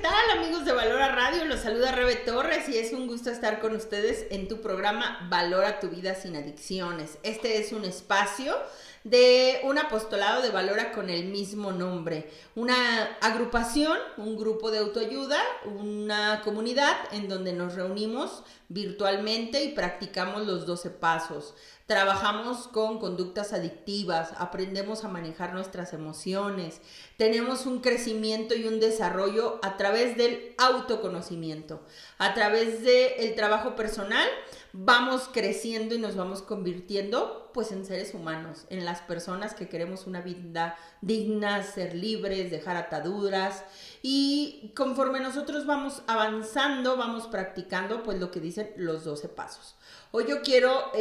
tal, amigos de Valora Radio? Los saluda Rebe Torres y es un gusto estar con ustedes en tu programa Valora tu vida sin adicciones. Este es un espacio de un apostolado de Valora con el mismo nombre, una agrupación, un grupo de autoayuda, una comunidad en donde nos reunimos virtualmente y practicamos los 12 pasos. Trabajamos con conductas adictivas, aprendemos a manejar nuestras emociones, tenemos un crecimiento y un desarrollo a través del autoconocimiento, a través del trabajo personal. Vamos creciendo y nos vamos convirtiendo pues en seres humanos, en las personas que queremos una vida digna, ser libres, dejar ataduras, y conforme nosotros vamos avanzando, vamos practicando pues lo que dicen los 12 pasos. Hoy yo quiero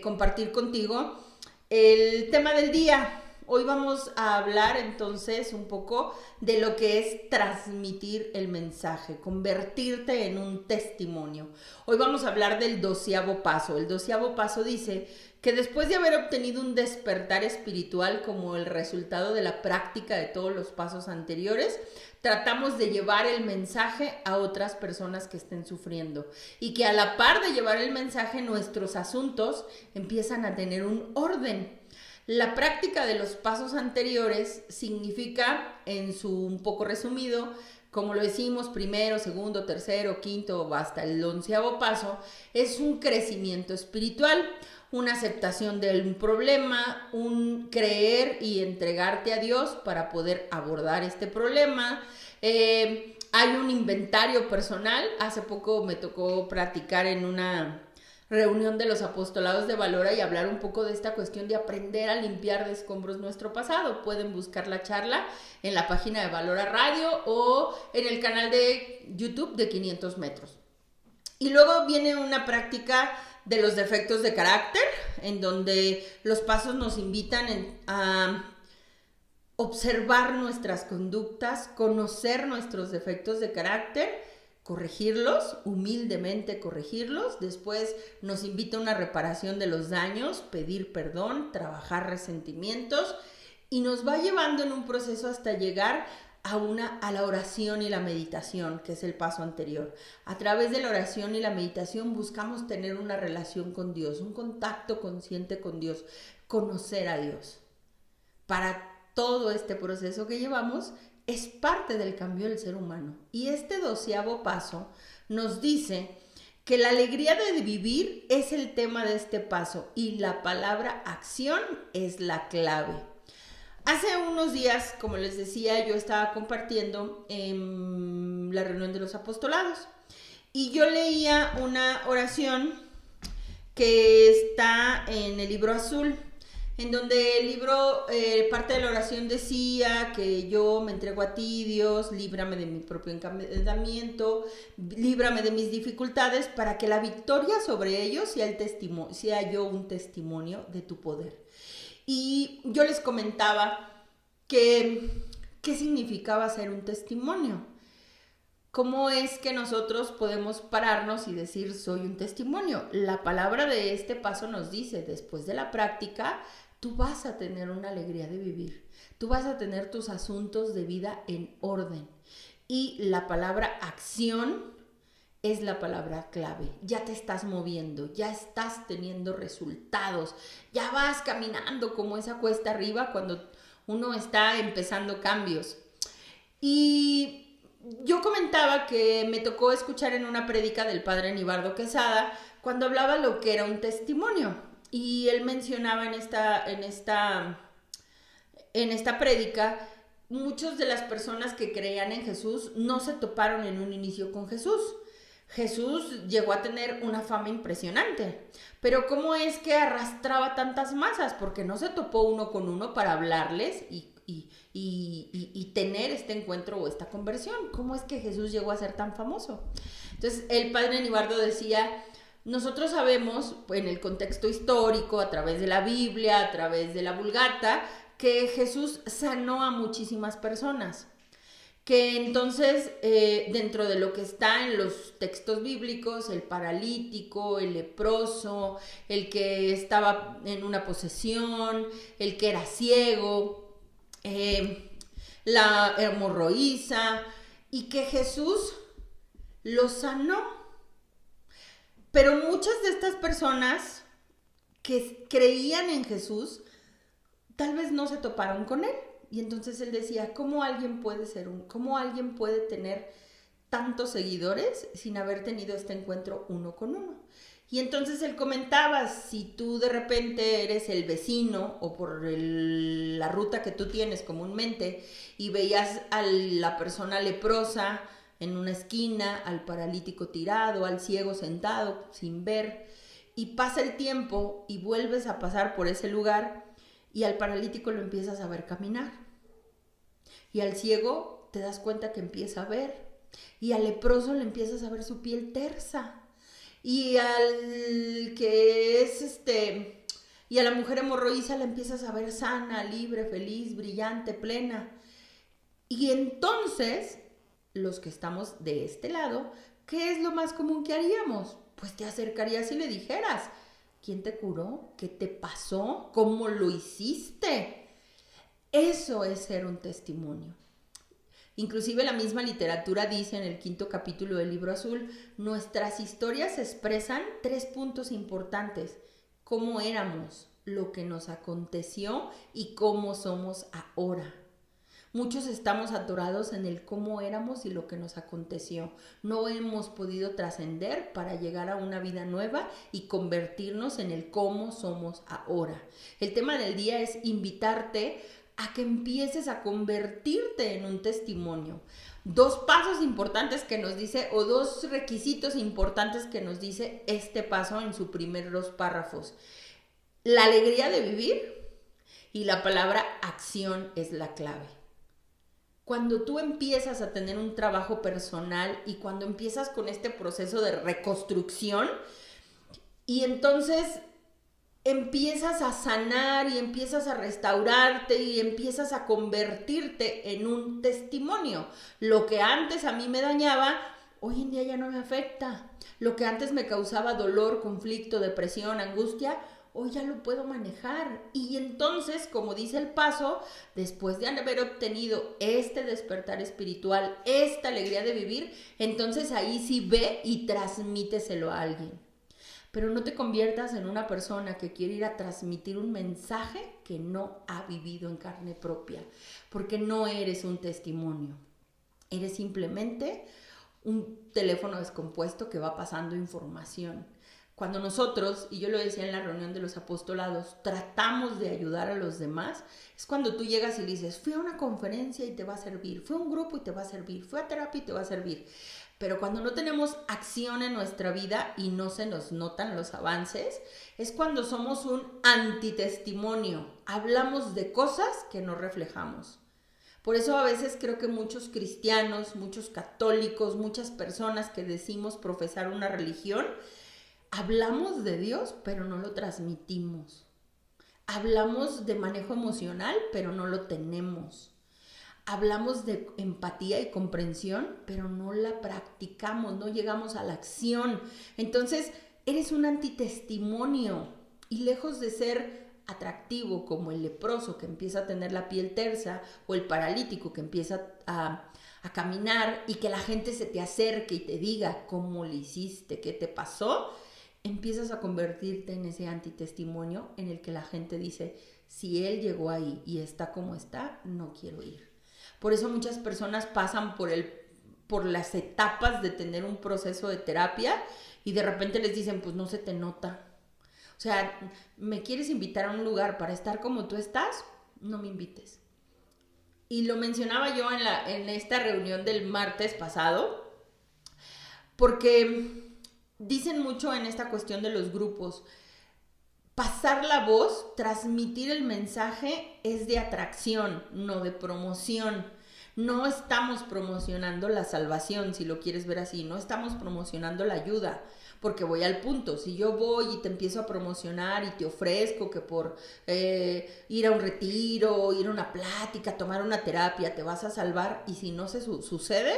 compartir contigo el tema del día. Hoy vamos a hablar entonces un poco de lo que es transmitir el mensaje, convertirte en un testimonio. Hoy vamos a hablar del 12º paso. El 12º paso dice que después de haber obtenido un despertar espiritual como el resultado de la práctica de todos los pasos anteriores, tratamos de llevar el mensaje a otras personas que estén sufriendo y que a la par de llevar el mensaje, nuestros asuntos empiezan a tener un orden. La práctica de los pasos anteriores significa, en su un poco resumido, como lo decimos, primero, segundo, tercero, quinto, hasta el 11º paso, es un crecimiento espiritual, una aceptación de un problema, un creer y entregarte a Dios para poder abordar este problema. Hay un inventario personal. Hace poco me tocó practicar en una reunión de los apostolados de Valora y hablar un poco de esta cuestión de aprender a limpiar de escombros nuestro pasado. Pueden buscar la charla en la página de Valora Radio o en el canal de YouTube de 500 metros. Y luego viene una práctica de los defectos de carácter, en donde los pasos nos invitan a observar nuestras conductas, conocer nuestros defectos de carácter, corregirlos, humildemente corregirlos. Después nos invita a una reparación de los daños, pedir perdón, trabajar resentimientos, y nos va llevando en un proceso hasta llegar a la oración y la meditación, que es el paso anterior. A través de la oración y la meditación buscamos tener una relación con Dios, un contacto consciente con Dios, conocer a Dios. Para todo este proceso que llevamos es parte del cambio del ser humano. Y este 12º paso nos dice que la alegría de vivir es el tema de este paso y la palabra acción es la clave. Hace unos días, como les decía, yo estaba compartiendo en la reunión de los apostolados y yo leía una oración que está en el libro azul, en donde el libro, parte de la oración decía que yo me entrego a ti, Dios, líbrame de mi propio encamamiento, líbrame de mis dificultades, para que la victoria sobre ellos sea yo un testimonio de tu poder. Y yo les comentaba qué significaba ser un testimonio. ¿Cómo es que nosotros podemos pararnos y decir soy un testimonio? La palabra de este paso nos dice, después de la práctica, tú vas a tener una alegría de vivir. Tú vas a tener tus asuntos de vida en orden. Y la palabra acción es la palabra clave. Ya te estás moviendo, ya estás teniendo resultados, ya vas caminando como esa cuesta arriba cuando uno está empezando cambios. Y yo comentaba que me tocó escuchar en una prédica del padre Nibardo Quesada cuando hablaba lo que era un testimonio. Y él mencionaba en esta prédica, muchas de las personas que creían en Jesús no se toparon en un inicio con Jesús. Jesús llegó a tener una fama impresionante, pero ¿cómo es que arrastraba tantas masas? Porque no se topó uno con uno para hablarles y tener este encuentro o esta conversión. ¿Cómo es que Jesús llegó a ser tan famoso? Entonces el padre Nibardo decía, nosotros sabemos en el contexto histórico, a través de la Biblia, a través de la Vulgata, que Jesús sanó a muchísimas personas. Que entonces dentro de lo que está en los textos bíblicos, el paralítico, el leproso, el que estaba en una posesión, el que era ciego, la hemorroísa, y que Jesús lo sanó. Pero muchas de estas personas que creían en Jesús, tal vez no se toparon con él. Y entonces él decía, ¿cómo alguien puede tener tantos seguidores sin haber tenido este encuentro uno con uno? Y entonces él comentaba, si tú de repente eres el vecino o por la ruta que tú tienes comúnmente y veías a la persona leprosa en una esquina, al paralítico tirado, al ciego sentado sin ver, y pasa el tiempo y vuelves a pasar por ese lugar y al paralítico lo empiezas a ver caminar y al ciego te das cuenta que empieza a ver y al leproso le empiezas a ver su piel tersa y al que es y a la mujer hemorroísa la empiezas a ver sana, libre, feliz, brillante, plena. Y entonces los que estamos de este lado, ¿qué es lo más común que haríamos? Pues te acercarías y le dijeras, ¿quién te curó? ¿Qué te pasó? ¿Cómo lo hiciste? Eso es ser un testimonio. Inclusive la misma literatura dice en el 5º capítulo del Libro Azul, nuestras historias expresan 3 puntos importantes: cómo éramos, lo que nos aconteció y cómo somos ahora. Muchos estamos atorados en el cómo éramos y lo que nos aconteció. No hemos podido trascender para llegar a una vida nueva y convertirnos en el cómo somos ahora. El tema del día es invitarte a que empieces a convertirte en un testimonio. 2 pasos importantes que nos dice, o 2 requisitos importantes que nos dice este paso en sus primeros 2 párrafos. La alegría de vivir y la palabra acción es la clave. Cuando tú empiezas a tener un trabajo personal y cuando empiezas con este proceso de reconstrucción y entonces empiezas a sanar y empiezas a restaurarte y empiezas a convertirte en un testimonio. Lo que antes a mí me dañaba, hoy en día ya no me afecta. Lo que antes me causaba dolor, conflicto, depresión, angustia, hoy ya lo puedo manejar. Y entonces, como dice el paso, después de haber obtenido este despertar espiritual, esta alegría de vivir, entonces ahí sí ve y transmíteselo a alguien. Pero no te conviertas en una persona que quiere ir a transmitir un mensaje que no ha vivido en carne propia, porque no eres un testimonio. Eres simplemente un teléfono descompuesto que va pasando información. Cuando nosotros, y yo lo decía en la reunión de los apostolados, tratamos de ayudar a los demás, es cuando tú llegas y dices, fui a una conferencia y te va a servir, fui a un grupo y te va a servir, fui a terapia y te va a servir. Pero cuando no tenemos acción en nuestra vida y no se nos notan los avances, es cuando somos un antitestimonio. Hablamos de cosas que no reflejamos. Por eso a veces creo que muchos cristianos, muchos católicos, muchas personas que decimos profesar una religión, hablamos de Dios, pero no lo transmitimos. Hablamos de manejo emocional, pero no lo tenemos. Hablamos de empatía y comprensión, pero no la practicamos, no llegamos a la acción. Entonces, eres un antitestimonio y lejos de ser atractivo como el leproso que empieza a tener la piel tersa o el paralítico que empieza a caminar y que la gente se te acerque y te diga cómo le hiciste, qué te pasó, empiezas a convertirte en ese antitestimonio en el que la gente dice, si él llegó ahí y está como está, no quiero ir. Por eso muchas personas pasan por las etapas de tener un proceso de terapia y de repente les dicen, pues no se te nota. O sea, ¿me quieres invitar a un lugar para estar como tú estás? No me invites. Y lo mencionaba yo en esta reunión del martes pasado, porque dicen mucho en esta cuestión de los grupos, pasar la voz, transmitir el mensaje es de atracción, no de promoción. No estamos promocionando la salvación, si lo quieres ver así, no estamos promocionando la ayuda, porque voy al punto. Si yo voy y te empiezo a promocionar y te ofrezco que por ir a un retiro, ir a una plática, tomar una terapia, te vas a salvar, y si no se sucede,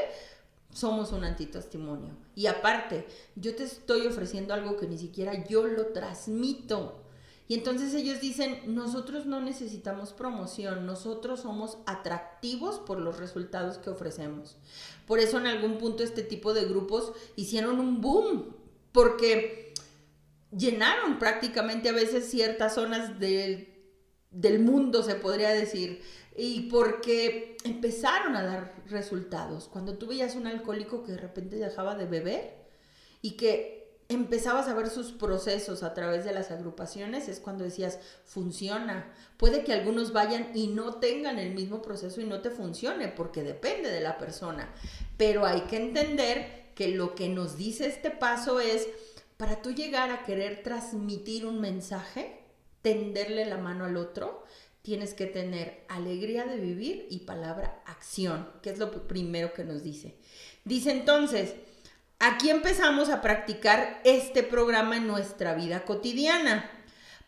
somos un antitestimonio. Y aparte, yo te estoy ofreciendo algo que ni siquiera yo lo transmito. Y entonces ellos dicen, nosotros no necesitamos promoción, nosotros somos atractivos por los resultados que ofrecemos. Por eso en algún punto este tipo de grupos hicieron un boom, porque llenaron prácticamente a veces ciertas zonas del mundo, se podría decir, y porque empezaron a dar resultados. Cuando tú veías un alcohólico que de repente dejaba de beber y que empezabas a ver sus procesos a través de las agrupaciones, es cuando decías, funciona. Puede que algunos vayan y no tengan el mismo proceso y no te funcione, porque depende de la persona. Pero hay que entender que lo que nos dice este paso es, para tú llegar a querer transmitir un mensaje, tenderle la mano al otro, tienes que tener alegría de vivir y palabra acción, que es lo primero que nos dice. Dice entonces, aquí empezamos a practicar este programa en nuestra vida cotidiana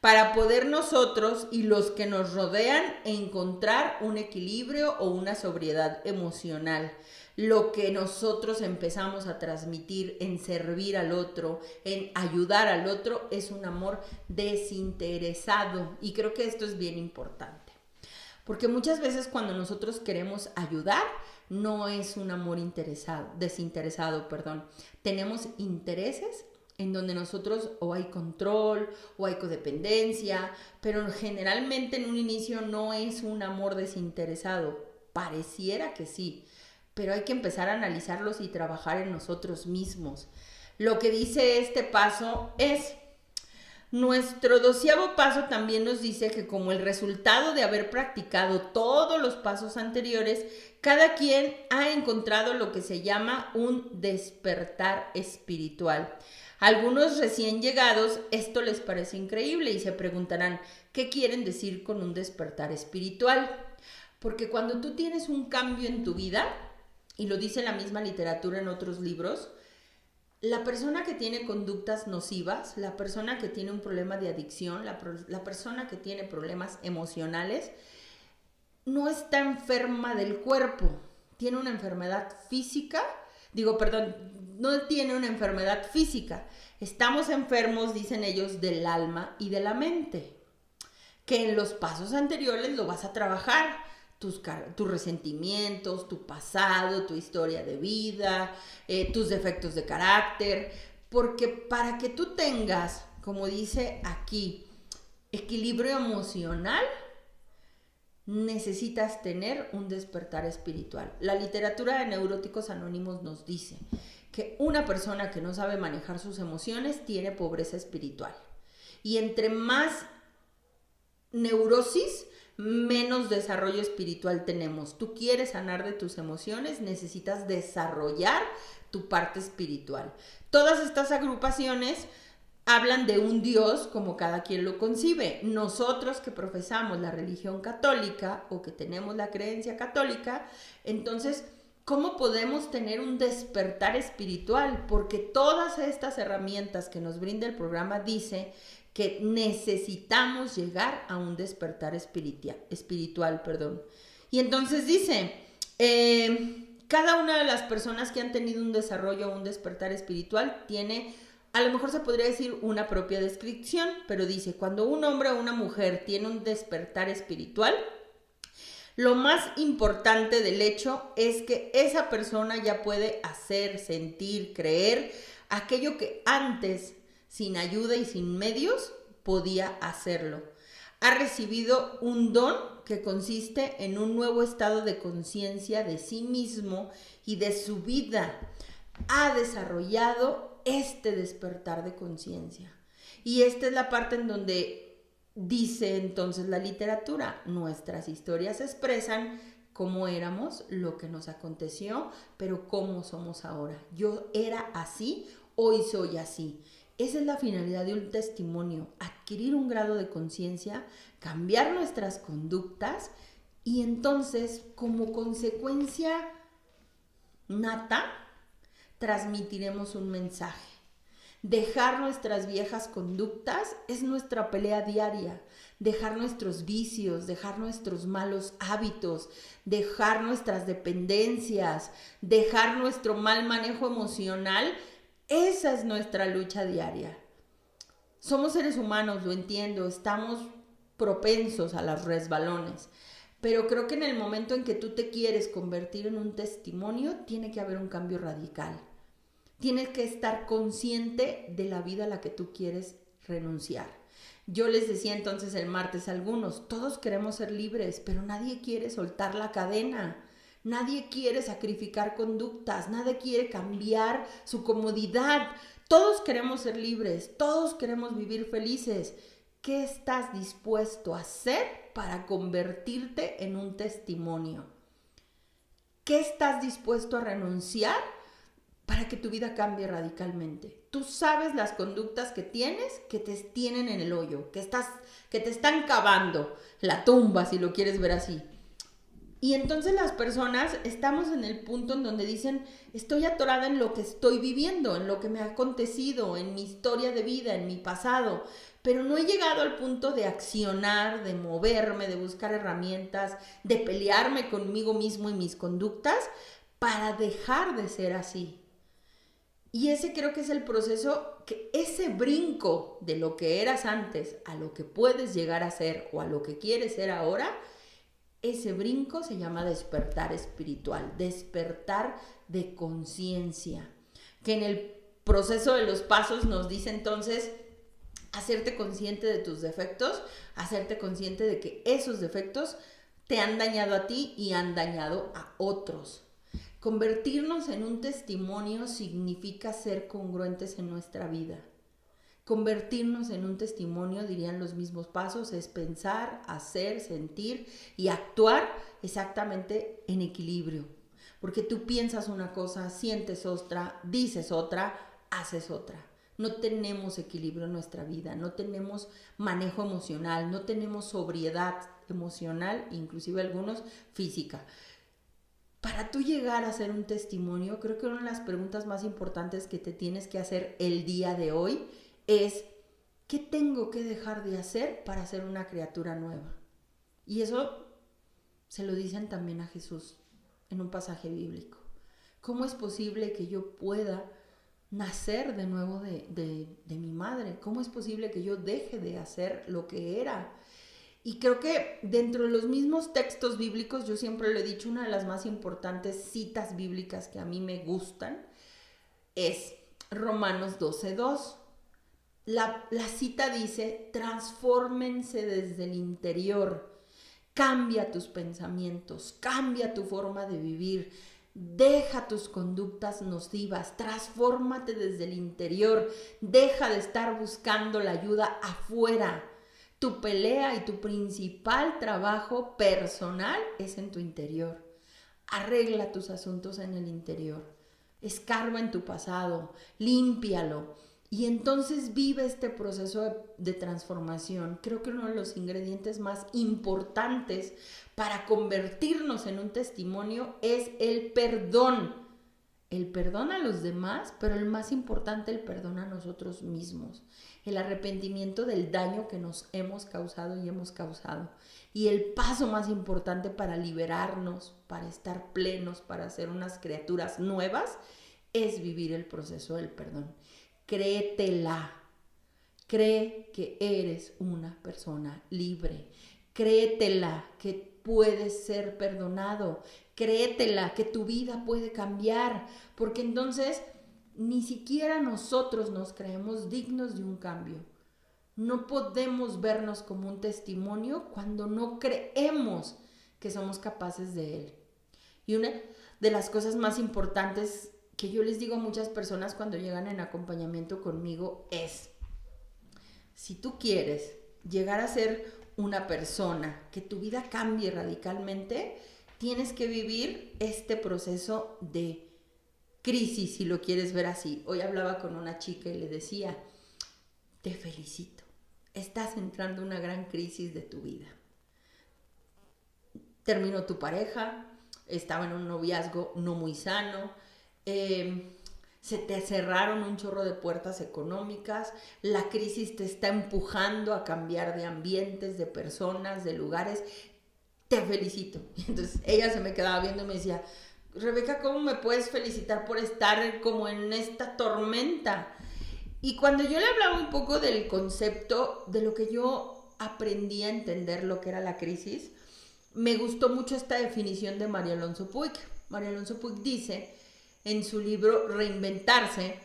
para poder nosotros y los que nos rodean encontrar un equilibrio o una sobriedad emocional. Lo que nosotros empezamos a transmitir en servir al otro, en ayudar al otro, es un amor desinteresado. Y creo que esto es bien importante. Porque muchas veces cuando nosotros queremos ayudar, no es un amor desinteresado. Tenemos intereses en donde nosotros o hay control o hay codependencia, pero generalmente en un inicio no es un amor desinteresado. Pareciera que sí, pero hay que empezar a analizarlos y trabajar en nosotros mismos. Lo que dice este paso es, nuestro 12º paso también nos dice que como el resultado de haber practicado todos los pasos anteriores, cada quien ha encontrado lo que se llama un despertar espiritual. A algunos recién llegados esto les parece increíble y se preguntarán, ¿qué quieren decir con un despertar espiritual? Porque cuando tú tienes un cambio en tu vida, y lo dice la misma literatura en otros libros, la persona que tiene conductas nocivas, la persona que tiene un problema de adicción, la persona que tiene problemas emocionales, no está enferma del cuerpo, tiene una enfermedad física, no tiene una enfermedad física. Estamos enfermos, dicen ellos, del alma y de la mente, que en los pasos anteriores lo vas a trabajar. Tus resentimientos, tu pasado, tu historia de vida, tus defectos de carácter, porque para que tú tengas, como dice aquí, equilibrio emocional, necesitas tener un despertar espiritual. La literatura de Neuróticos Anónimos nos dice que una persona que no sabe manejar sus emociones tiene pobreza espiritual. Y entre más neurosis, menos desarrollo espiritual tenemos. Tú quieres sanar de tus emociones, necesitas desarrollar tu parte espiritual. Todas estas agrupaciones hablan de un Dios como cada quien lo concibe. Nosotros que profesamos la religión católica o que tenemos la creencia católica, entonces, ¿cómo podemos tener un despertar espiritual? Porque todas estas herramientas que nos brinda el programa dice que necesitamos llegar a un despertar espiritual. Y entonces dice, cada una de las personas que han tenido un desarrollo o un despertar espiritual tiene, a lo mejor se podría decir una propia descripción, pero dice, cuando un hombre o una mujer tiene un despertar espiritual, lo más importante del hecho es que esa persona ya puede hacer, sentir, creer aquello que antes, sin ayuda y sin medios, podía hacerlo. Ha recibido un don que consiste en un nuevo estado de conciencia de sí mismo y de su vida. Ha desarrollado este despertar de conciencia. Y esta es la parte en donde dice entonces la literatura, nuestras historias expresan cómo éramos, lo que nos aconteció, pero cómo somos ahora. Yo era así, hoy soy así. Esa es la finalidad de un testimonio, adquirir un grado de conciencia, cambiar nuestras conductas y entonces, como consecuencia nata, transmitiremos un mensaje. Dejar nuestras viejas conductas es nuestra pelea diaria. Dejar nuestros vicios, dejar nuestros malos hábitos, dejar nuestras dependencias, dejar nuestro mal manejo emocional. Esa es nuestra lucha diaria. Somos seres humanos, lo entiendo, estamos propensos a los resbalones, pero creo que en el momento en que tú te quieres convertir en un testimonio, tiene que haber un cambio radical. Tienes que estar consciente de la vida a la que tú quieres renunciar. Yo les decía entonces el martes a algunos, todos queremos ser libres, pero nadie quiere soltar la cadena. Nadie quiere sacrificar conductas, nadie quiere cambiar su comodidad. Todos queremos ser libres, todos queremos vivir felices. ¿Qué estás dispuesto a hacer para convertirte en un testimonio? ¿Qué estás dispuesto a renunciar para que tu vida cambie radicalmente? Tú sabes las conductas que tienes que te tienen en el hoyo, que te están cavando la tumba, si lo quieres ver así. Y entonces las personas estamos en el punto en donde dicen, estoy atorada en lo que estoy viviendo, en lo que me ha acontecido, en mi historia de vida, en mi pasado, pero no he llegado al punto de accionar, de moverme, de buscar herramientas, de pelearme conmigo mismo y mis conductas para dejar de ser así. Y ese creo que es el proceso, que ese brinco de lo que eras antes a lo que puedes llegar a ser o a lo que quieres ser ahora, ese brinco se llama despertar espiritual, despertar de conciencia, que en el proceso de los pasos nos dice entonces hacerte consciente de tus defectos, hacerte consciente de que esos defectos te han dañado a ti y han dañado a otros. Convertirnos en un testimonio significa ser congruentes en nuestra vida. Convertirnos en un testimonio, dirían los mismos pasos, es pensar, hacer, sentir y actuar exactamente en equilibrio. Porque tú piensas una cosa, sientes otra, dices otra, haces otra. No tenemos equilibrio en nuestra vida, no tenemos manejo emocional, no tenemos sobriedad emocional, inclusive algunos física. Para tú llegar a ser un testimonio, creo que una de las preguntas más importantes que te tienes que hacer el día de hoy es, ¿qué tengo que dejar de hacer para ser una criatura nueva? Y eso se lo dicen también a Jesús en un pasaje bíblico. ¿Cómo es posible que yo pueda nacer de nuevo de mi madre? ¿Cómo es posible que yo deje de hacer lo que era? Y creo que dentro de los mismos textos bíblicos, yo siempre lo he dicho, una de las más importantes citas bíblicas que a mí me gustan es Romanos 12:2. La cita dice, transfórmense desde el interior, cambia tus pensamientos, cambia tu forma de vivir, deja tus conductas nocivas, transfórmate desde el interior, deja de estar buscando la ayuda afuera. Tu pelea y tu principal trabajo personal es en tu interior. Arregla tus asuntos en el interior, escarba en tu pasado, límpialo. Y entonces vive este proceso de transformación. Creo que uno de los ingredientes más importantes para convertirnos en un testimonio es el perdón. El perdón a los demás, pero el más importante, el perdón a nosotros mismos. El arrepentimiento del daño que nos hemos causado y hemos causado. Y el paso más importante para liberarnos, para estar plenos, para ser unas criaturas nuevas, es vivir el proceso del perdón. Créetela. Cree que eres una persona libre. Créetela que puedes ser perdonado. Créetela que tu vida puede cambiar. Porque entonces ni siquiera nosotros nos creemos dignos de un cambio. No podemos vernos como un testimonio cuando no creemos que somos capaces de él. Y una de las cosas más importantes que yo les digo a muchas personas cuando llegan en acompañamiento conmigo es, si tú quieres llegar a ser una persona, que tu vida cambie radicalmente, tienes que vivir este proceso de crisis, si lo quieres ver así. Hoy hablaba con una chica y le decía, te felicito, estás entrando en una gran crisis de tu vida. Terminó tu pareja, estaba en un noviazgo no muy sano, se te cerraron un chorro de puertas económicas, la crisis te está empujando a cambiar de ambientes, de personas, de lugares. Te felicito. Entonces ella se me quedaba viendo y me decía, Rebeca, ¿cómo me puedes felicitar por estar como en esta tormenta? Y cuando yo le hablaba un poco del concepto, de lo que yo aprendí a entender lo que era la crisis, me gustó mucho esta definición de María Alonso Puig. María Alonso Puig dice en su libro Reinventarse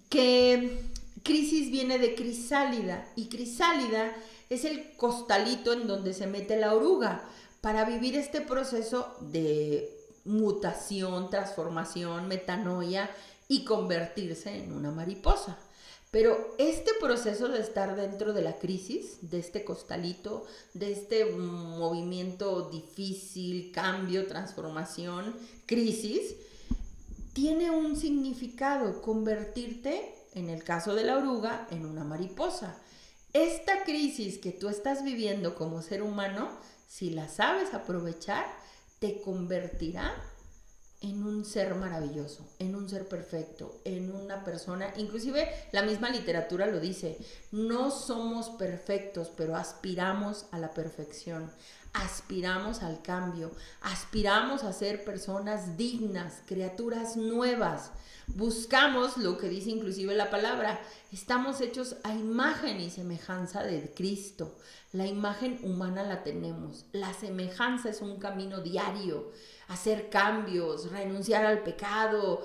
que crisis viene de crisálida, y crisálida es el costalito en donde se mete la oruga para vivir este proceso de mutación, transformación, metanoia y convertirse en una mariposa. Pero este proceso de estar dentro de la crisis, de este costalito, de este movimiento difícil, cambio, transformación, crisis, tiene un significado: convertirte, en el caso de la oruga, en una mariposa. Esta crisis que tú estás viviendo como ser humano, si la sabes aprovechar, te convertirá en un ser maravilloso, en un ser perfecto, en una persona. Inclusive la misma literatura lo dice: no somos perfectos, pero aspiramos a la perfección, aspiramos al cambio, aspiramos a ser personas dignas, criaturas nuevas. Buscamos lo que dice inclusive la palabra: estamos hechos a imagen y semejanza de Cristo. La imagen humana la tenemos, la semejanza es un camino diario: hacer cambios, renunciar al pecado,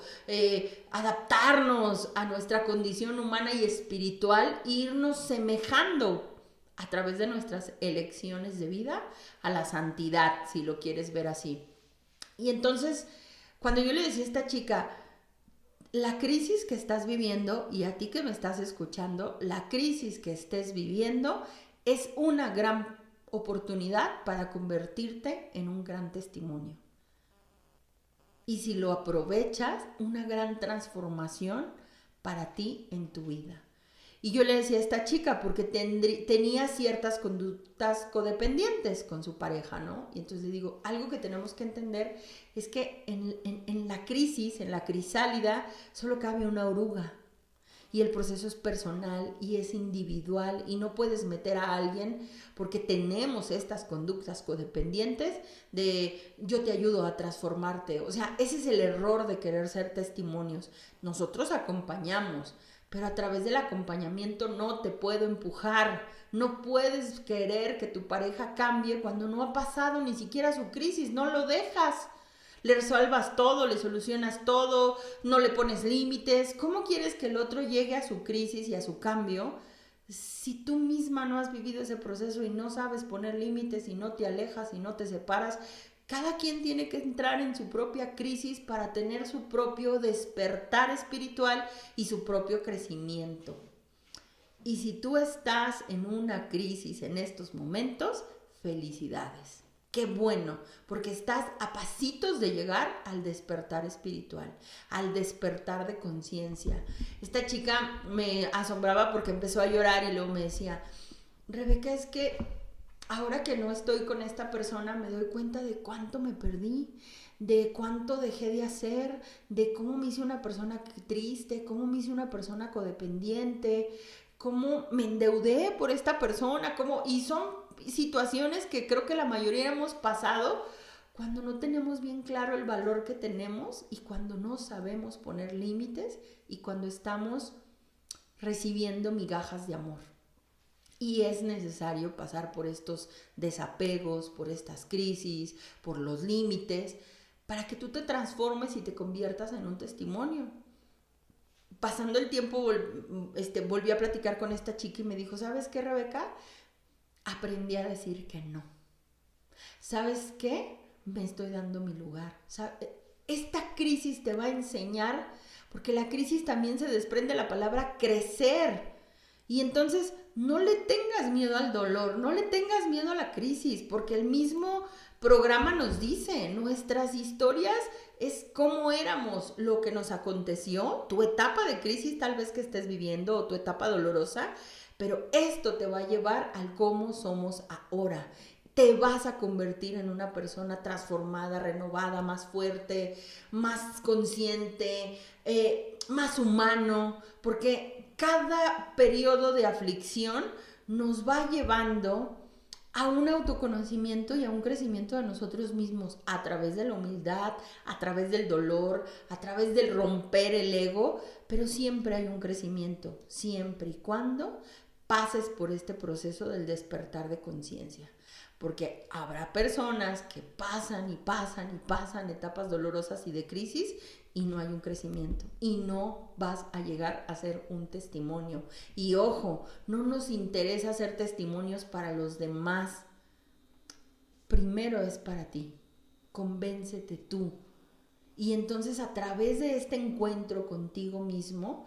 adaptarnos a nuestra condición humana y espiritual, e irnos semejando a través de nuestras elecciones de vida a la santidad, si lo quieres ver así. Y entonces, cuando yo le decía a esta chica, la crisis que estás viviendo, y a ti que me estás escuchando, la crisis que estés viviendo es una gran oportunidad para convertirte en un gran testimonio. Y si lo aprovechas, una gran transformación para ti en tu vida. Y yo le decía a esta chica, porque tenía ciertas conductas codependientes con su pareja, ¿no? Y entonces le digo, algo que tenemos que entender es que en la crisis, en la crisálida, solo cabe una oruga. Y el proceso es personal y es individual, y no puedes meter a alguien porque tenemos estas conductas codependientes de yo te ayudo a transformarte. O sea, ese es el error de querer ser testimonios. Nosotros acompañamos, pero a través del acompañamiento no te puedo empujar. No puedes querer que tu pareja cambie cuando no ha pasado ni siquiera su crisis. No lo dejas. Le resuelvas todo, le solucionas todo, no le pones límites. ¿Cómo quieres que el otro llegue a su crisis y a su cambio si tú misma no has vivido ese proceso y no sabes poner límites y no te alejas y no te separas? Cada quien tiene que entrar en su propia crisis para tener su propio despertar espiritual y su propio crecimiento. Y si tú estás en una crisis en estos momentos, felicidades. Qué bueno, porque estás a pasitos de llegar al despertar espiritual, al despertar de conciencia. Esta chica me asombraba porque empezó a llorar y luego me decía, Rebeca, es que ahora que no estoy con esta persona me doy cuenta de cuánto me perdí, de cuánto dejé de hacer, de cómo me hice una persona triste, cómo me hice una persona codependiente, cómo me endeudé por esta persona, y son situaciones que creo que la mayoría hemos pasado cuando no tenemos bien claro el valor que tenemos y cuando no sabemos poner límites y cuando estamos recibiendo migajas de amor. Y es necesario pasar por estos desapegos, por estas crisis, por los límites, para que tú te transformes y te conviertas en un testimonio. Pasando el tiempo, volví a platicar con esta chica y me dijo, ¿sabes qué, Rebeca? Aprendí a decir que no. ¿Sabes qué? Me estoy dando mi lugar. Esta crisis te va a enseñar, porque la crisis también se desprende de la palabra crecer. Y entonces no le tengas miedo al dolor, no le tengas miedo a la crisis, porque el mismo programa nos dice, nuestras historias es cómo éramos, lo que nos aconteció, tu etapa de crisis tal vez que estés viviendo o tu etapa dolorosa, pero esto te va a llevar al cómo somos ahora. Te vas a convertir en una persona transformada, renovada, más fuerte, más consciente, más humano, porque cada periodo de aflicción nos va llevando a un autoconocimiento y a un crecimiento de nosotros mismos a través de la humildad, a través del dolor, a través del romper el ego, pero siempre hay un crecimiento, siempre y cuando pases por este proceso del despertar de conciencia. Porque habrá personas que pasan y pasan y pasan etapas dolorosas y de crisis y no hay un crecimiento y no vas a llegar a ser un testimonio. Y ojo, no nos interesa ser testimonios para los demás. Primero es para ti. Convéncete tú. Y entonces a través de este encuentro contigo mismo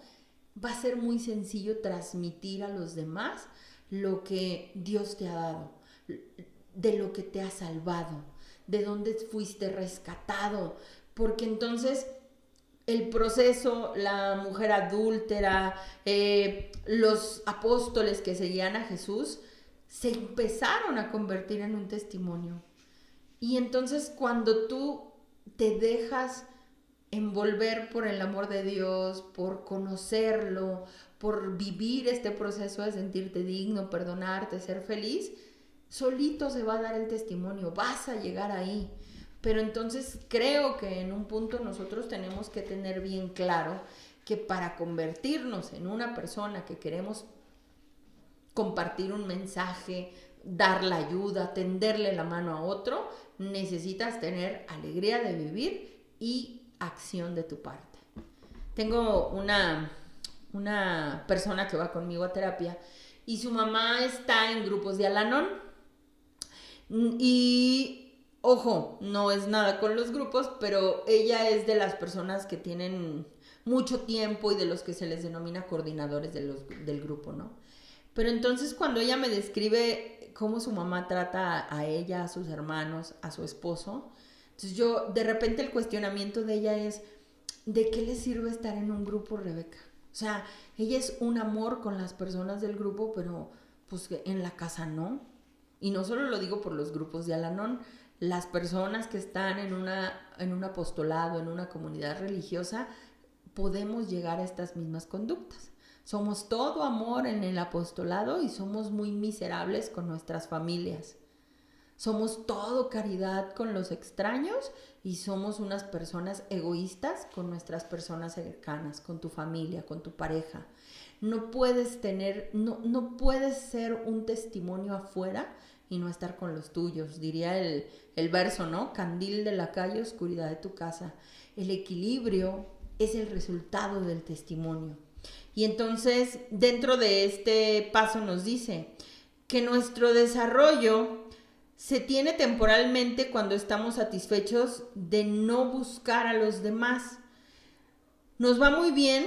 va a ser muy sencillo transmitir a los demás lo que Dios te ha dado, de lo que te ha salvado, de dónde fuiste rescatado, porque entonces el proceso, la mujer adúltera, los apóstoles que seguían a Jesús, se empezaron a convertir en un testimonio. Y entonces cuando tú te dejas envolver por el amor de Dios, por conocerlo, por vivir este proceso de sentirte digno, perdonarte, ser feliz, solito se va a dar el testimonio, vas a llegar ahí. Pero entonces creo que en un punto nosotros tenemos que tener bien claro que para convertirnos en una persona que queremos compartir un mensaje, dar la ayuda, tenderle la mano a otro, necesitas tener alegría de vivir y acción de tu parte. Tengo una persona que va conmigo a terapia y su mamá está en grupos de Al-Anon. Y ojo, no es nada con los grupos, pero ella es de las personas que tienen mucho tiempo y de los que se les denomina coordinadores del grupo, ¿no? Pero entonces cuando ella me describe cómo su mamá trata a ella, a sus hermanos, a su esposo, entonces yo, de repente el cuestionamiento de ella es, ¿de qué le sirve estar en un grupo, Rebeca? O sea, ella es un amor con las personas del grupo, pero pues en la casa no. Y no solo lo digo por los grupos de Al-Anon, las personas que están en un apostolado, en una comunidad religiosa, podemos llegar a estas mismas conductas. Somos todo amor en el apostolado y somos muy miserables con nuestras familias. Somos todo caridad con los extraños y somos unas personas egoístas con nuestras personas cercanas, con tu familia, con tu pareja. No puedes ser un testimonio afuera y no estar con los tuyos. Diría el verso, ¿no? Candil de la calle, oscuridad de tu casa. El equilibrio es el resultado del testimonio. Y entonces, dentro de este paso nos dice que nuestro desarrollo se tiene temporalmente cuando estamos satisfechos de no buscar a los demás. Nos va muy bien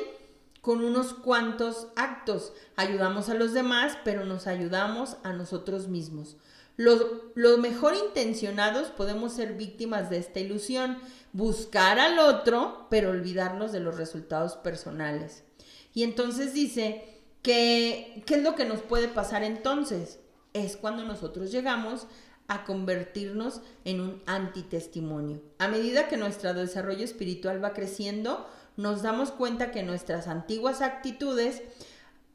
con unos cuantos actos. Ayudamos a los demás, pero nos ayudamos a nosotros mismos. Los mejor intencionados podemos ser víctimas de esta ilusión, buscar al otro, pero olvidarnos de los resultados personales. Y entonces dice que, ¿qué es lo que nos puede pasar entonces? Es cuando nosotros llegamos a convertirnos en un antitestimonio. A medida que nuestro desarrollo espiritual va creciendo, nos damos cuenta que nuestras antiguas actitudes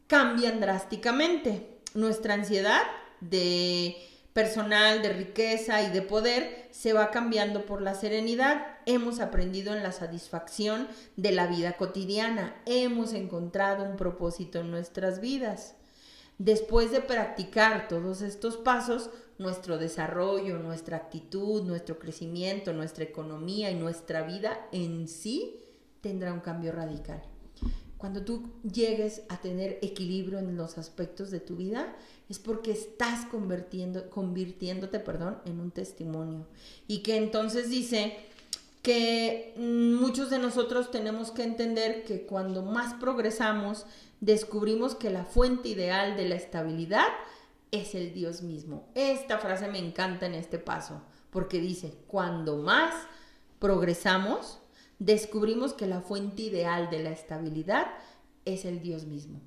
cambian drásticamente. Nuestra ansiedad de personal, de riqueza y de poder se va cambiando por la serenidad. Hemos aprendido en la satisfacción de la vida cotidiana. Hemos encontrado un propósito en nuestras vidas. Después de practicar todos estos pasos, nuestro desarrollo, nuestra actitud, nuestro crecimiento, nuestra economía y nuestra vida en sí tendrá un cambio radical. Cuando tú llegues a tener equilibrio en los aspectos de tu vida, es porque estás convirtiéndote en un testimonio. Y que entonces dice que muchos de nosotros tenemos que entender que cuando más progresamos, descubrimos que la fuente ideal de la estabilidad es el Dios mismo. Esta frase me encanta en este paso, porque dice, cuando más progresamos, descubrimos que la fuente ideal de la estabilidad es el Dios mismo.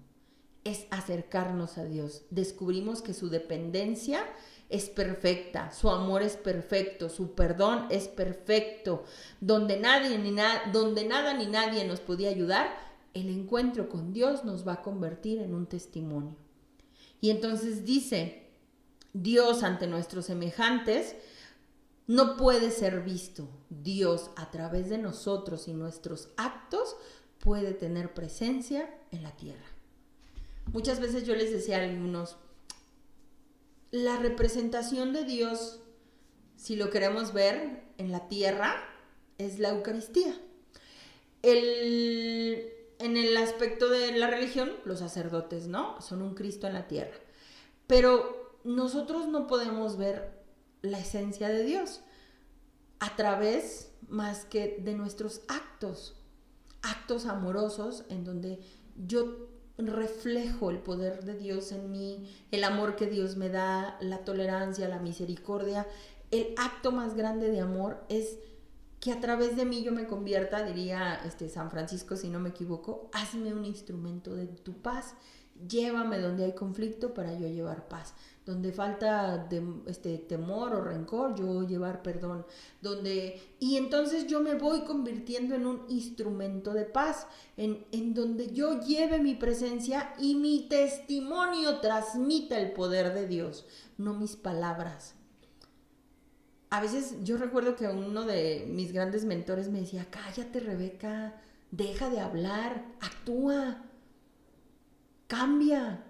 Es acercarnos a Dios. Descubrimos que su dependencia es perfecta, su amor es perfecto, su perdón es perfecto. Donde nada ni nadie nos podía ayudar, el encuentro con Dios nos va a convertir en un testimonio. Y entonces dice Dios ante nuestros semejantes no puede ser visto. Dios a través de nosotros y nuestros actos puede tener presencia en la tierra. Muchas veces yo les decía a algunos, la representación de Dios, si lo queremos ver en la tierra, es la Eucaristía. En el aspecto de la religión, los sacerdotes, ¿no? Son un Cristo en la tierra. Pero nosotros no podemos ver la esencia de Dios a través más que de nuestros actos amorosos en donde yo reflejo el poder de Dios en mí, el amor que Dios me da, la tolerancia, la misericordia. El acto más grande de amor es que a través de mí yo me convierta, diría San Francisco, si no me equivoco, hazme un instrumento de tu paz, llévame donde hay conflicto para yo llevar paz, donde falta temor o rencor, yo llevar perdón, y entonces yo me voy convirtiendo en un instrumento de paz, en donde yo lleve mi presencia y mi testimonio transmita el poder de Dios, no mis palabras. A veces yo recuerdo que uno de mis grandes mentores me decía, cállate, Rebeca, deja de hablar, actúa, cambia.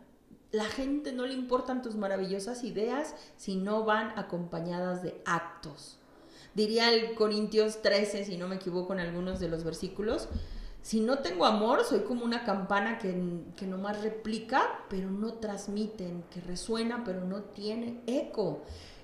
La gente no le importan tus maravillosas ideas si no van acompañadas de actos. Diría el Corintios 13, si no me equivoco en algunos de los versículos, si no tengo amor, soy como una campana que nomás replica, pero no transmite, que resuena, pero no tiene eco.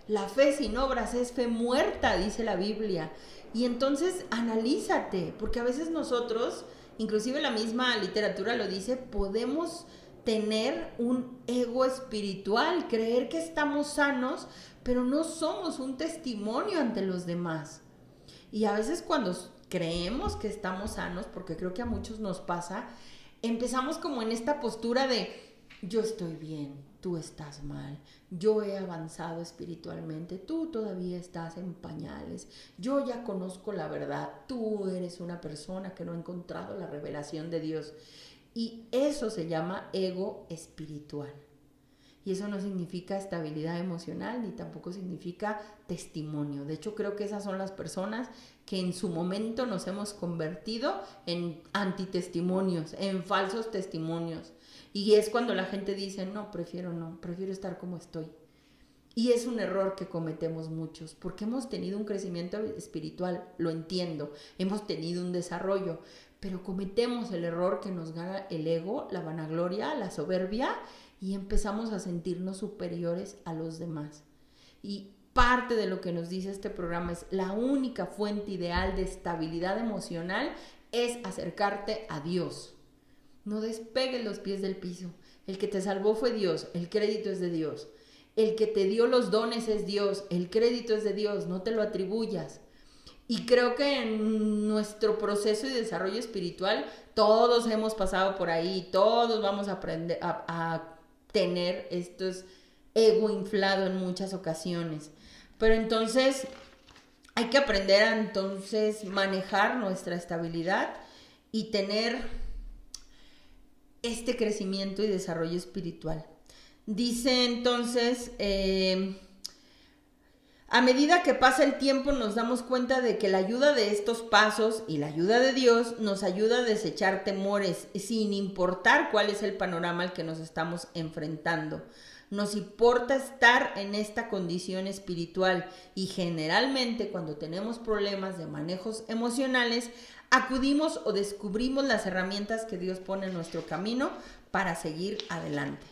La fe sin obras es fe muerta, dice la Biblia. Y entonces analízate, porque a veces nosotros, inclusive la misma literatura lo dice, podemos tener un ego espiritual, creer que estamos sanos, pero no somos un testimonio ante los demás. Y a veces cuando creemos que estamos sanos, porque creo que a muchos nos pasa, empezamos como en esta postura de yo estoy bien, tú estás mal, yo he avanzado espiritualmente, tú todavía estás en pañales, yo ya conozco la verdad, tú eres una persona que no ha encontrado la revelación de Dios. Y eso se llama ego espiritual. Y eso no significa estabilidad emocional ni tampoco significa testimonio. De hecho, creo que esas son las personas que en su momento nos hemos convertido en antitestimonios, en falsos testimonios. Y es cuando la gente dice, no, prefiero estar como estoy. Y es un error que cometemos muchos, porque hemos tenido un crecimiento espiritual, lo entiendo, hemos tenido un desarrollo, pero cometemos el error que nos gana el ego, la vanagloria, la soberbia, y empezamos a sentirnos superiores a los demás. Y parte de lo que nos dice este programa es la única fuente ideal de estabilidad emocional es acercarte a Dios. No despegues los pies del piso. El que te salvó fue Dios, el crédito es de Dios. El que te dio los dones es Dios, el crédito es de Dios, no te lo atribuyas. Y creo que en nuestro proceso y desarrollo espiritual todos hemos pasado por ahí, todos vamos a aprender a tener estos ego inflado en muchas ocasiones. Pero entonces hay que aprender a entonces manejar nuestra estabilidad y tener este crecimiento y desarrollo espiritual. Dice entonces, a medida que pasa el tiempo nos damos cuenta de que la ayuda de estos pasos y la ayuda de Dios nos ayuda a desechar temores sin importar cuál es el panorama al que nos estamos enfrentando. Nos importa estar en esta condición espiritual y generalmente cuando tenemos problemas de manejos emocionales acudimos o descubrimos las herramientas que Dios pone en nuestro camino para seguir adelante.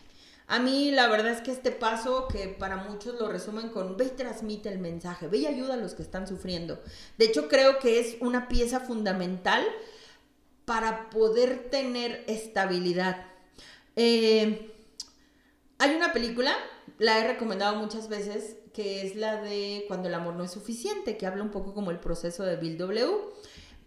A mí la verdad es que este paso, que para muchos lo resumen con ve y transmite el mensaje, ve y ayuda a los que están sufriendo. De hecho, creo que es una pieza fundamental para poder tener estabilidad. Hay una película, la he recomendado muchas veces, que es la de Cuando el amor no es suficiente, que habla un poco como el proceso de Bill W.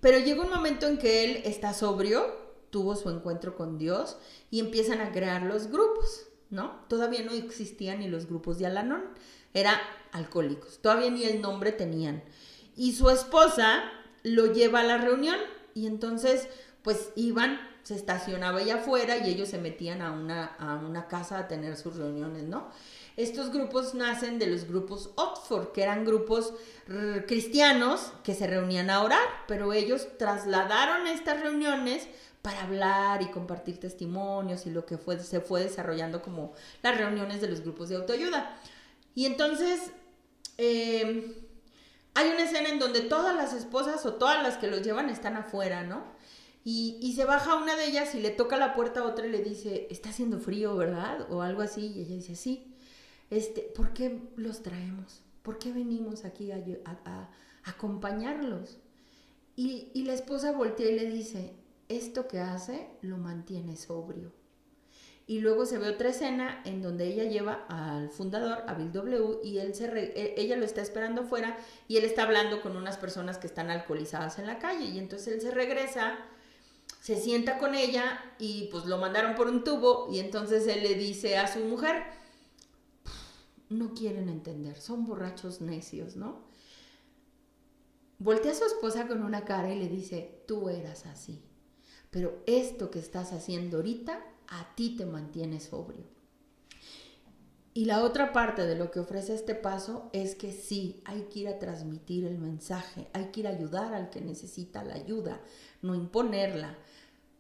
Pero llega un momento en que él está sobrio, tuvo su encuentro con Dios y empiezan a crear los grupos, ¿no? Todavía no existían ni los grupos de Al-Anon, eran alcohólicos, todavía ni el nombre tenían. Y su esposa lo lleva a la reunión y entonces pues iban, se estacionaba allá afuera y ellos se metían a una casa a tener sus reuniones, ¿no? Estos grupos nacen de los grupos Oxford, que eran grupos cristianos que se reunían a orar, pero ellos trasladaron estas reuniones para hablar y compartir testimonios y lo que se fue desarrollando como las reuniones de los grupos de autoayuda. Y entonces hay una escena en donde todas las esposas o todas las que los llevan están afuera, ¿no? Y se baja una de ellas y le toca la puerta a otra y le dice, está haciendo frío, ¿verdad? O algo así, y ella dice, sí. ¿Por qué los traemos? ¿Por qué venimos aquí a acompañarlos? Y la esposa voltea y le dice, esto que hace lo mantiene sobrio. Y luego se ve otra escena en donde ella lleva al fundador, a Bill W., y ella lo está esperando afuera y él está hablando con unas personas que están alcoholizadas en la calle. Y entonces él se regresa, se sienta con ella y pues lo mandaron por un tubo y entonces él le dice a su mujer, no quieren entender, son borrachos necios, ¿no? Voltea a su esposa con una cara y le dice, tú eras así, pero esto que estás haciendo ahorita a ti te mantiene sobrio. Y la otra parte de lo que ofrece este paso es que sí, hay que ir a transmitir el mensaje, hay que ir a ayudar al que necesita la ayuda, no imponerla.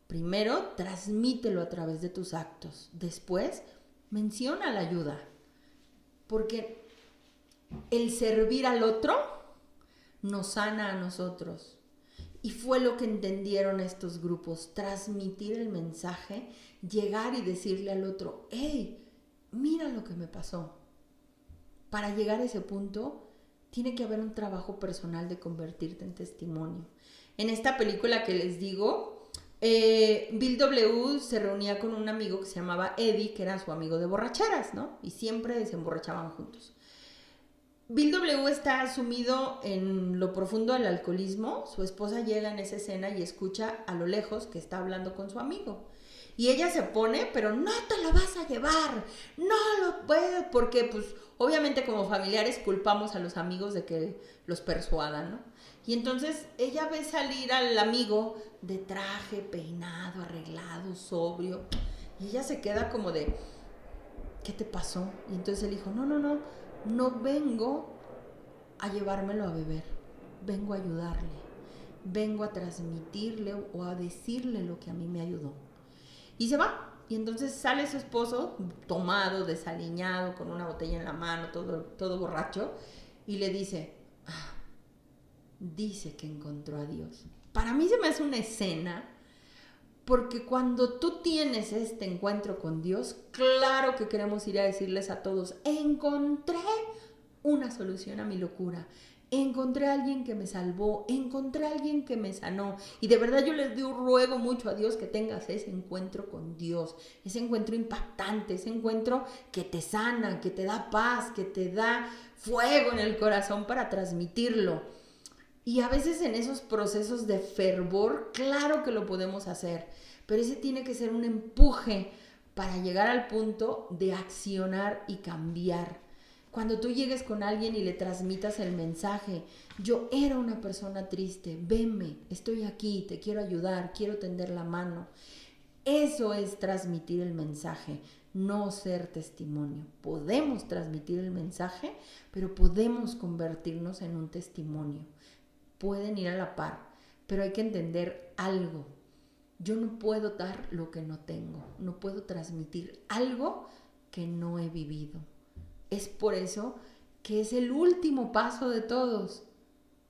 Primero, transmítelo a través de tus actos. Después, menciona la ayuda. Porque el servir al otro nos sana a nosotros. Y fue lo que entendieron estos grupos, transmitir el mensaje, llegar y decirle al otro, hey, mira lo que me pasó. Para llegar a ese punto, tiene que haber un trabajo personal de convertirte en testimonio. En esta película que les digo, Bill W. se reunía con un amigo que se llamaba Eddie, que era su amigo de borracheras, ¿no? Y siempre se emborrachaban juntos. Bill W. está sumido en lo profundo del alcoholismo. Su esposa llega en esa escena y escucha a lo lejos que está hablando con su amigo. Y ella se pone, pero no te lo vas a llevar, no lo puedes, porque pues obviamente como familiares culpamos a los amigos de que los persuadan, ¿no? Y entonces ella ve salir al amigo de traje, peinado, arreglado, sobrio, y ella se queda como de, ¿qué te pasó? Y entonces él dijo, no vengo a llevármelo a beber, vengo a ayudarle, vengo a transmitirle o a decirle lo que a mí me ayudó. Y se va, y entonces sale su esposo tomado, desaliñado, con una botella en la mano, todo borracho, y le dice, dice que encontró a Dios. Para mí se me hace una escena, porque cuando tú tienes este encuentro con Dios, claro que queremos ir a decirles a todos, encontré una solución a mi locura, encontré a alguien que me salvó, encontré a alguien que me sanó. Y de verdad yo les ruego mucho a Dios que tengas ese encuentro con Dios, ese encuentro impactante, ese encuentro que te sana, que te da paz, que te da fuego en el corazón para transmitirlo. Y a veces en esos procesos de fervor, claro que lo podemos hacer, pero ese tiene que ser un empuje para llegar al punto de accionar y cambiar. Cuando tú llegues con alguien y le transmitas el mensaje, yo era una persona triste, venme, estoy aquí, te quiero ayudar, quiero tender la mano. Eso es transmitir el mensaje, no ser testimonio. Podemos transmitir el mensaje, pero podemos convertirnos en un testimonio. Pueden ir a la par, pero hay que entender algo. Yo no puedo dar lo que no tengo, no puedo transmitir algo que no he vivido. Es por eso que es el último paso de todos.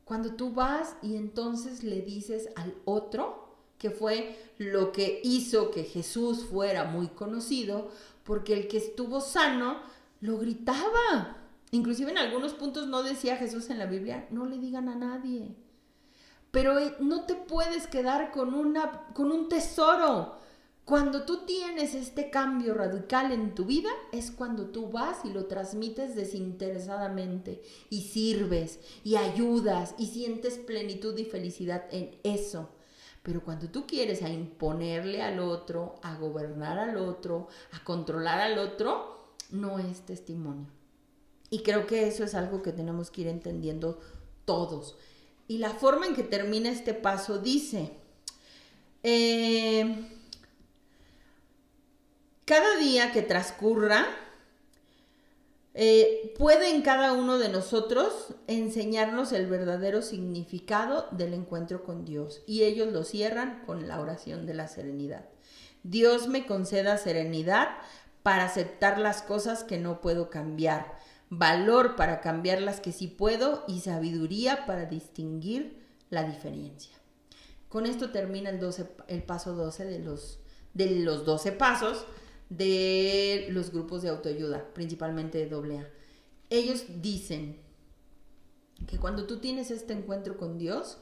Cuando tú vas y entonces le dices al otro, que fue lo que hizo que Jesús fuera muy conocido, porque el que estuvo sano lo gritaba. Inclusive en algunos puntos no decía Jesús en la Biblia, no le digan a nadie. Pero no te puedes quedar con un tesoro. Cuando tú tienes este cambio radical en tu vida, es cuando tú vas y lo transmites desinteresadamente y sirves y ayudas y sientes plenitud y felicidad en eso. Pero cuando tú quieres a imponerle al otro, a gobernar al otro, a controlar al otro, no es testimonio. Y creo que eso es algo que tenemos que ir entendiendo todos. Y la forma en que termina este paso dice, Cada día que transcurra, puede en cada uno de nosotros enseñarnos el verdadero significado del encuentro con Dios. Y ellos lo cierran con la oración de la serenidad. Dios me conceda serenidad para aceptar las cosas que no puedo cambiar, valor para cambiar las que sí puedo y sabiduría para distinguir la diferencia. Con esto termina el paso 12 de los 12 pasos de los grupos de autoayuda, principalmente de AA. Ellos dicen que cuando tú tienes este encuentro con Dios,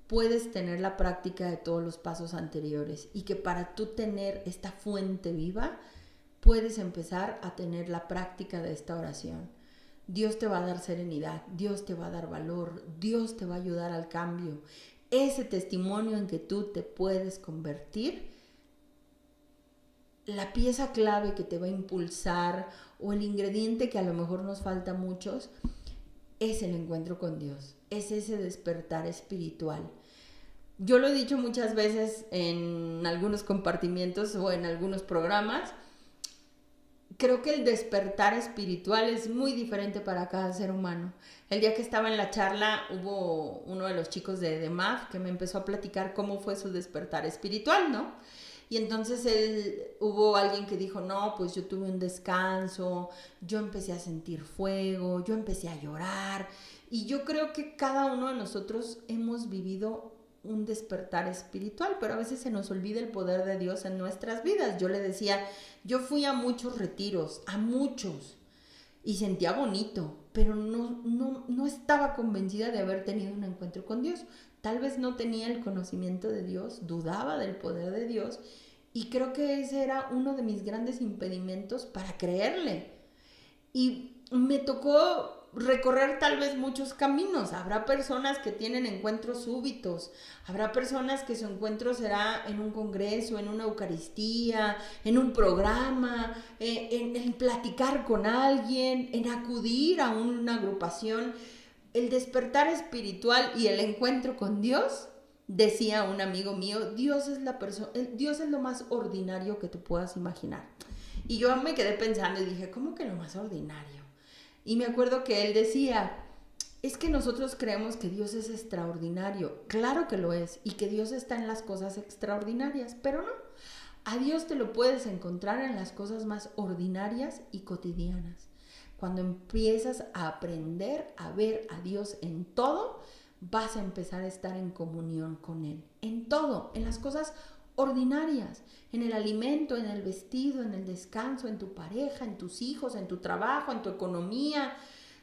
puedes tener la práctica de todos los pasos anteriores y que para tú tener esta fuente viva, puedes empezar a tener la práctica de esta oración. Dios te va a dar serenidad, Dios te va a dar valor, Dios te va a ayudar al cambio. Ese testimonio en que tú te puedes convertir, la pieza clave que te va a impulsar o el ingrediente que a lo mejor nos falta a muchos, es el encuentro con Dios, es ese despertar espiritual. Yo lo he dicho muchas veces en algunos compartimientos o en algunos programas, creo que el despertar espiritual es muy diferente para cada ser humano. El día que estaba en la charla hubo uno de los chicos de MAF que me empezó a platicar cómo fue su despertar espiritual, ¿no? Y entonces hubo alguien que dijo, no, pues yo tuve un descanso, yo empecé a sentir fuego, yo empecé a llorar. Y yo creo que cada uno de nosotros hemos vivido un despertar espiritual, pero a veces se nos olvida el poder de Dios en nuestras vidas. Yo le decía, yo fui a muchos retiros, a muchos, y sentía bonito, pero no estaba convencida de haber tenido un encuentro con Dios. Tal vez no tenía el conocimiento de Dios, dudaba del poder de Dios, y creo que ese era uno de mis grandes impedimentos para creerle. Y me tocó recorrer tal vez muchos caminos. Habrá personas que tienen encuentros súbitos, habrá personas que su encuentro será en un congreso, en una eucaristía, en un programa, en platicar con alguien, en acudir a una agrupación. El despertar espiritual y el encuentro con Dios, decía un amigo mío, Dios es lo más ordinario que te puedas imaginar. Y yo me quedé pensando y dije, ¿cómo que lo más ordinario? Y me acuerdo que él decía, es que nosotros creemos que Dios es extraordinario. Claro que lo es, y que Dios está en las cosas extraordinarias, pero no. A Dios te lo puedes encontrar en las cosas más ordinarias y cotidianas. Cuando empiezas a aprender a ver a Dios en todo, vas a empezar a estar en comunión con Él. En todo, en las cosas ordinarias, en el alimento, en el vestido, en el descanso, en tu pareja, en tus hijos, en tu trabajo, en tu economía.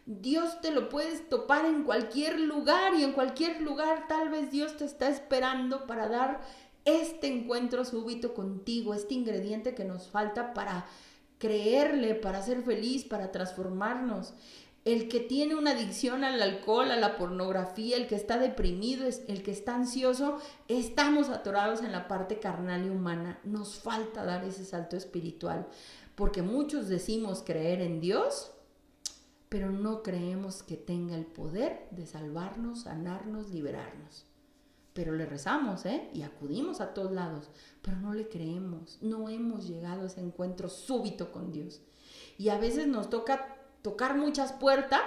Dios te lo puedes topar en cualquier lugar y en cualquier lugar tal vez Dios te está esperando para dar este encuentro súbito contigo, este ingrediente que nos falta para creerle, para ser feliz, para transformarnos. El que tiene una adicción al alcohol, a la pornografía, el que está deprimido, el que está ansioso, estamos atorados en la parte carnal y humana. Nos falta dar ese salto espiritual, porque muchos decimos creer en Dios, pero no creemos que tenga el poder de salvarnos, sanarnos, liberarnos. Pero le rezamos, y acudimos a todos lados, pero no le creemos, no hemos llegado a ese encuentro súbito con Dios. Y a veces nos toca tocar muchas puertas.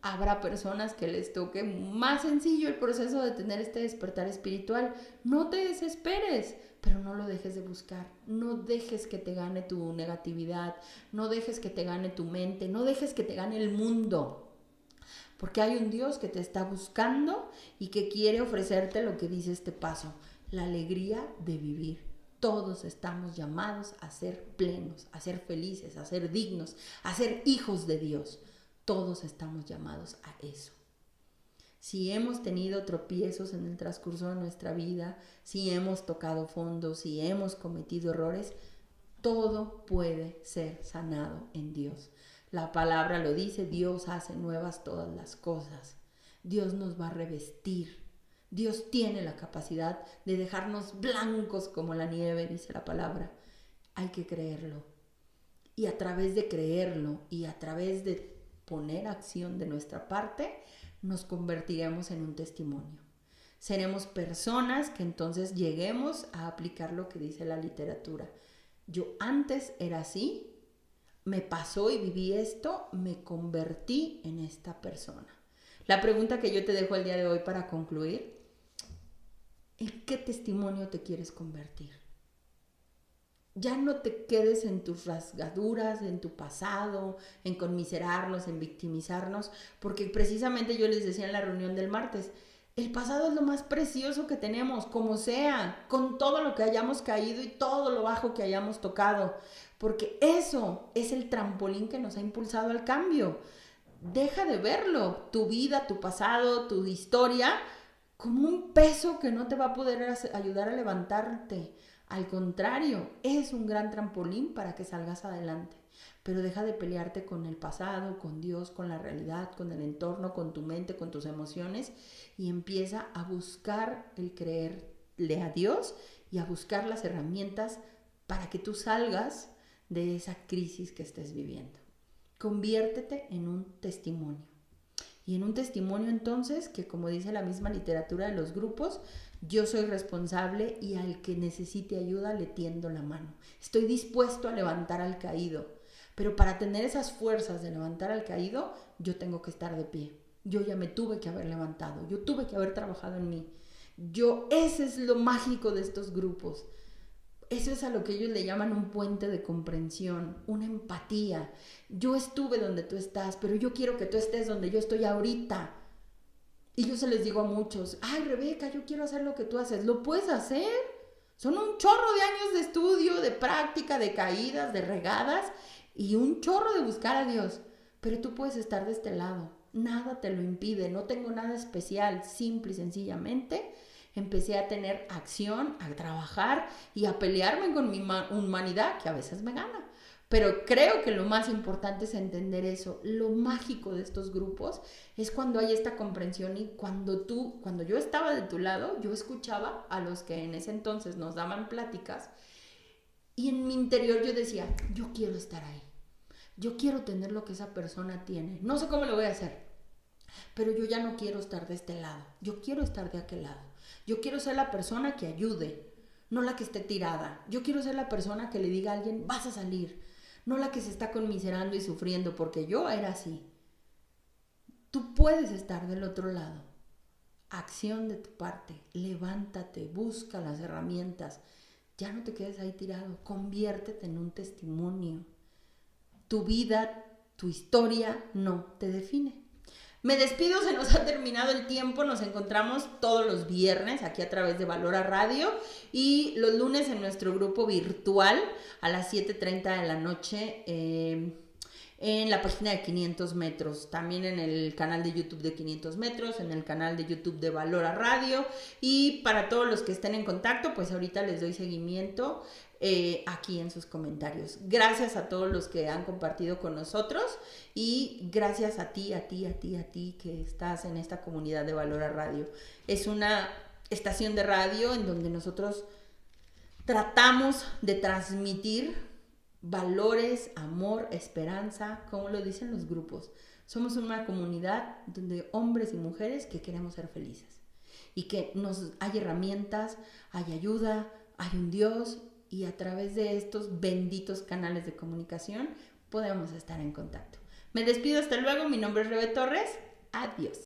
Habrá personas que les toque más sencillo el proceso de tener este despertar espiritual. No te desesperes, pero no lo dejes de buscar. No dejes que te gane tu negatividad, no dejes que te gane tu mente, no dejes que te gane el mundo. Porque hay un Dios que te está buscando y que quiere ofrecerte lo que dice este paso, la alegría de vivir. Todos estamos llamados a ser plenos, a ser felices, a ser dignos, a ser hijos de Dios. Todos estamos llamados a eso. Si hemos tenido tropiezos en el transcurso de nuestra vida, si hemos tocado fondo, si hemos cometido errores, todo puede ser sanado en Dios. La palabra lo dice, Dios hace nuevas todas las cosas. Dios nos va a revestir. Dios tiene la capacidad de dejarnos blancos como la nieve, dice la palabra. Hay que creerlo. Y a través de creerlo y a través de poner acción de nuestra parte, nos convertiremos en un testimonio. Seremos personas que entonces lleguemos a aplicar lo que dice la literatura. Yo antes era así, me pasó y viví esto, me convertí en esta persona. La pregunta que yo te dejo el día de hoy para concluir: ¿en qué testimonio te quieres convertir? Ya no te quedes en tus rasgaduras, en tu pasado, en conmiserarnos, en victimizarnos, porque precisamente yo les decía en la reunión del martes, el pasado es lo más precioso que tenemos, como sea, con todo lo que hayamos caído y todo lo bajo que hayamos tocado, porque eso es el trampolín que nos ha impulsado al cambio. Deja de verlo, tu vida, tu pasado, tu historia, como un peso que no te va a poder ayudar a levantarte. Al contrario, es un gran trampolín para que salgas adelante. Pero deja de pelearte con el pasado, con Dios, con la realidad, con el entorno, con tu mente, con tus emociones, y empieza a buscar el creerle a Dios y a buscar las herramientas para que tú salgas de esa crisis que estés viviendo. Conviértete en un testimonio. Y en un testimonio entonces, que como dice la misma literatura de los grupos, yo soy responsable y al que necesite ayuda le tiendo la mano. Estoy dispuesto a levantar al caído, pero para tener esas fuerzas de levantar al caído, yo tengo que estar de pie. Yo ya me tuve que haber levantado, yo tuve que haber trabajado en mí. Ese es lo mágico de estos grupos. Eso es a lo que ellos le llaman un puente de comprensión, una empatía. Yo estuve donde tú estás, pero yo quiero que tú estés donde yo estoy ahorita. Y yo se les digo a muchos, ay Rebeca, yo quiero hacer lo que tú haces. ¿Lo puedes hacer? Son un chorro de años de estudio, de práctica, de caídas, de regadas y un chorro de buscar a Dios. Pero tú puedes estar de este lado. Nada te lo impide, no tengo nada especial, simple y sencillamente empecé a tener acción, a trabajar y a pelearme con mi humanidad, que a veces me gana. Pero creo que lo más importante es entender eso. Lo mágico de estos grupos es cuando hay esta comprensión y cuando yo estaba de tu lado, yo escuchaba a los que en ese entonces nos daban pláticas y en mi interior yo decía, yo quiero estar ahí. Yo quiero tener lo que esa persona tiene. No sé cómo lo voy a hacer, pero yo ya no quiero estar de este lado. Yo quiero estar de aquel lado. Yo quiero ser la persona que ayude, no la que esté tirada. Yo quiero ser la persona que le diga a alguien, vas a salir, no la que se está conmiserando y sufriendo, porque yo era así. Tú puedes estar del otro lado. Acción de tu parte, levántate, busca las herramientas. Ya no te quedes ahí tirado, conviértete en un testimonio. Tu vida, tu historia no te define. Me despido, se nos ha terminado el tiempo, nos encontramos todos los viernes aquí a través de Valora Radio y los lunes en nuestro grupo virtual a las 7:30 de la noche en la página de 500 metros, también en el canal de YouTube de 500 metros, en el canal de YouTube de Valora Radio y para todos los que estén en contacto, pues ahorita les doy seguimiento aquí en sus comentarios. Gracias a todos los que han compartido con nosotros y gracias a ti que estás en esta comunidad de Valora Radio. Es una estación de radio en donde nosotros tratamos de transmitir valores, amor, esperanza, como lo dicen los grupos. Somos una comunidad donde hombres y mujeres que queremos ser felices y que hay herramientas, hay ayuda, hay un Dios y a través de estos benditos canales de comunicación podemos estar en contacto. Me despido, hasta luego, mi nombre es Rebe Torres, adiós.